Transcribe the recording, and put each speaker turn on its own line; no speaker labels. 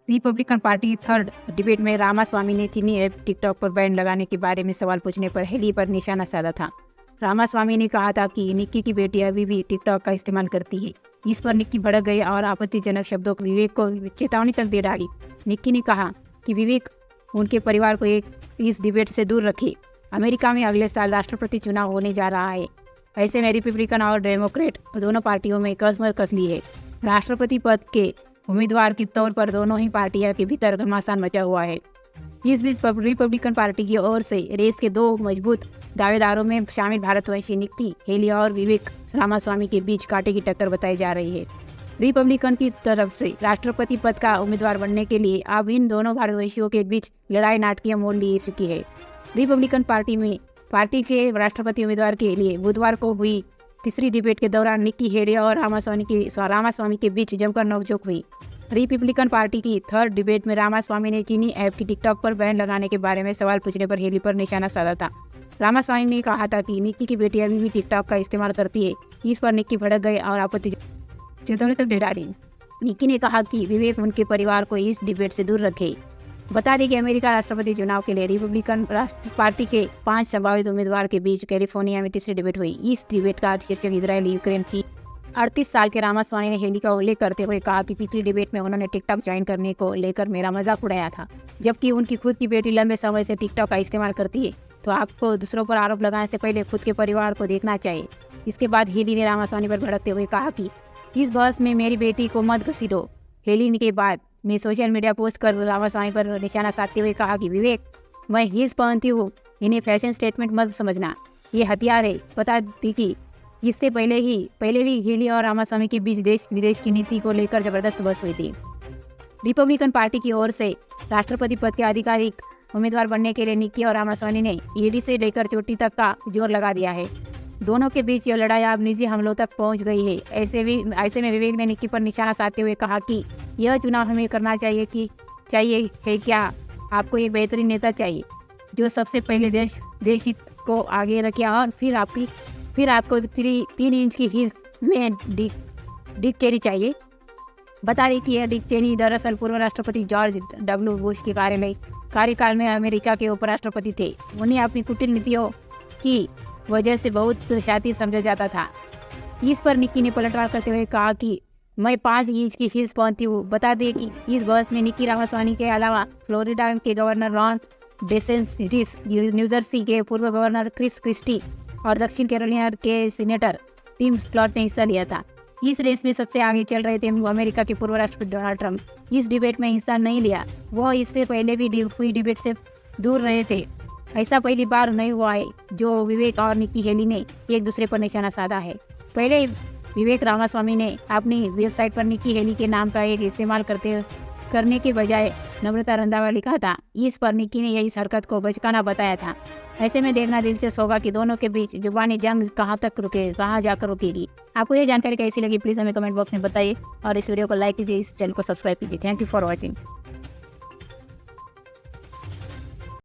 Republican party third debate में रामास्वामी ने चीनी ऐप टिकटॉक पर बैन लगाने के बारे में सवाल पूछने पर हेली पर निशाना साधा था। रामास्वामी ने कहा था कि निक्की की बेटी अभी भी टिकटॉक का इस्तेमाल करती है। इस पर निक्की भड़क गई और आपत्तिजनक शब्दों को विवेक को चेतावनी तक दे डाली। निक्की ने कहा कि विवेक उनके परिवार को इस डिबेट से दूर रखे। अमेरिका में अगले साल राष्ट्रपति चुनाव होने जा रहा है। ऐसे में रिपब्लिकन और डेमोक्रेट दोनों पार्टियों में कसली है। राष्ट्रपति पद के उम्मीदवार के तौर पर दोनों ही पार्टियों के भीतर घमासान मचा हुआ है। इस बीच रिपब्लिकन पार्टी की ओर से रेस के दो मजबूत दावेदारों में शामिल भारतवंशी निक्की हेली और विवेक रामास्वामी के बीच कांटे की टक्कर बताई जा रही है। रिपब्लिकन की तरफ से राष्ट्रपति पद का उम्मीदवार बनने के लिए अब इन दोनों भारतवंशियों के बीच लड़ाई नाटकीय मोड़ ले चुकी है। रिपब्लिकन पार्टी के राष्ट्रपति उम्मीदवार के लिए बुधवार को हुई तीसरी डिबेट के दौरान निक्की हेली और रामास्वामी के बीच जमकर नोकझोंक हुई। रिपब्लिकन पार्टी की थर्ड डिबेट में रामास्वामी ने चीनी ऐप की टिकटॉक पर बैन लगाने के बारे में सवाल पूछने पर हेली पर निशाना साधा था। रामास्वामी ने कहा था कि निक्की की बेटी अभी भी टिकटॉक का इस्तेमाल करती है। इस पर निक्की भड़क गई और आपत्ति चेतावनी तक दे डाली। निक्की ने कहा कि विवेक उनके परिवार को इस डिबेट से दूर रखे। बता दें कि अमेरिका राष्ट्रपति चुनाव के लिए रिपब्लिकन पार्टी के 5 संभावित उम्मीदवार के बीच कैलिफोर्निया में तीसरी डिबेट हुई। इस डिबेट का शीर्षक इजराइल यूक्रेन की 38 साल के रामास्वामी ने हेली का उल्लेख करते हुए कहा कि पिछली डिबेट में उन्होंने टिकटॉक ज्वाइन करने को लेकर मेरा मजाक उड़ाया था, जबकि उनकी खुद की बेटी लंबे समय से टिकटॉक का इस्तेमाल करती है। तो आपको दूसरों पर आरोप लगाने से पहले खुद के परिवार को देखना चाहिए। इसके बाद हेली ने रामास्वामी पर भड़कते हुए कहा कि इस बहस में मेरी बेटी को मत घसीटो। हेली के बाद मैं सोशल मीडिया पोस्ट कर रामास्वामी पर निशाना साधते हुए कहा कि विवेक, मैं हिज पहनती हूँ, इन्हें फैशन स्टेटमेंट मत समझना, ये हथियार है। बता दी कि इससे पहले भी हेली और रामास्वामी के बीच देश विदेश की नीति को लेकर जबरदस्त बहस हुई थी। रिपब्लिकन पार्टी की ओर से राष्ट्रपति पद के आधिकारिक उम्मीदवार बनने के लिए निक्की और रामास्वामी ने ईडी से लेकर चोटी तक का जोर लगा दिया है। दोनों के बीच यह लड़ाई अब निजी हमलों तक पहुंच गई है। ऐसे में विवेक ने निक्की पर निशाना साधते हुए कहा कि यह चुनाव हमें करना चाहिए है क्या? आपको एक बेहतरीन नेता चाहिए जो सबसे पहले देश हित को आगे रखे और फिर आपको 3 इंच की हील्स में डिक चेनी चाहिए। बता दें कि यह डिक चेनी दरअसल पूर्व राष्ट्रपति जॉर्ज डब्ल्यू बुश के कार्यकाल में अमेरिका के उपराष्ट्रपति थे। उन्हें अपनी कुटिल नीतियों की वजह से बहुत शातिर समझा जाता था। इस पर निक्की ने पलटवार करते हुए कहा कि मैं 5 इंच की हील्स पहनती हूँ। बता दें कि इस बहस में निक्की रामास्वामी के अलावा फ्लोरिडा के गवर्नर रॉन डेसेंटिस, न्यूजर्सी के पूर्व गवर्नर क्रिस क्रिस्टी और दक्षिण कैरोलिना के सीनेटर टिम स्कॉट ने हिस्सा लिया था। इस रेस में सबसे आगे चल रहे थे अमेरिका के पूर्व राष्ट्रपति डोनाल्ड ट्रंप। इस डिबेट में हिस्सा नहीं लिया। वह इससे पहले भी हुई डिबेट से दूर रहे थे। ऐसा पहली बार नहीं हुआ है जो विवेक और निक्की हेली ने एक दूसरे पर निशाना साधा है। पहले विवेक रामास्वामी ने अपनी वेबसाइट पर निक्की हेली के नाम का एक इस्तेमाल करने के बजाय नम्रता रंधावा लिखा था। इस पर निक्की ने इस हरकत को बचकाना बताया था। ऐसे में देखना दिलचस्प होगा कि दोनों के बीच जुबानी जंग कहाँ जाकर रुकेगी। आपको ये जानकारी कैसी लगी प्लीज़ हमें कमेंट बॉक्स में बताइए और इस वीडियो को लाइक कीजिए, इस चैनल को सब्सक्राइब कीजिए। Thank you for watching.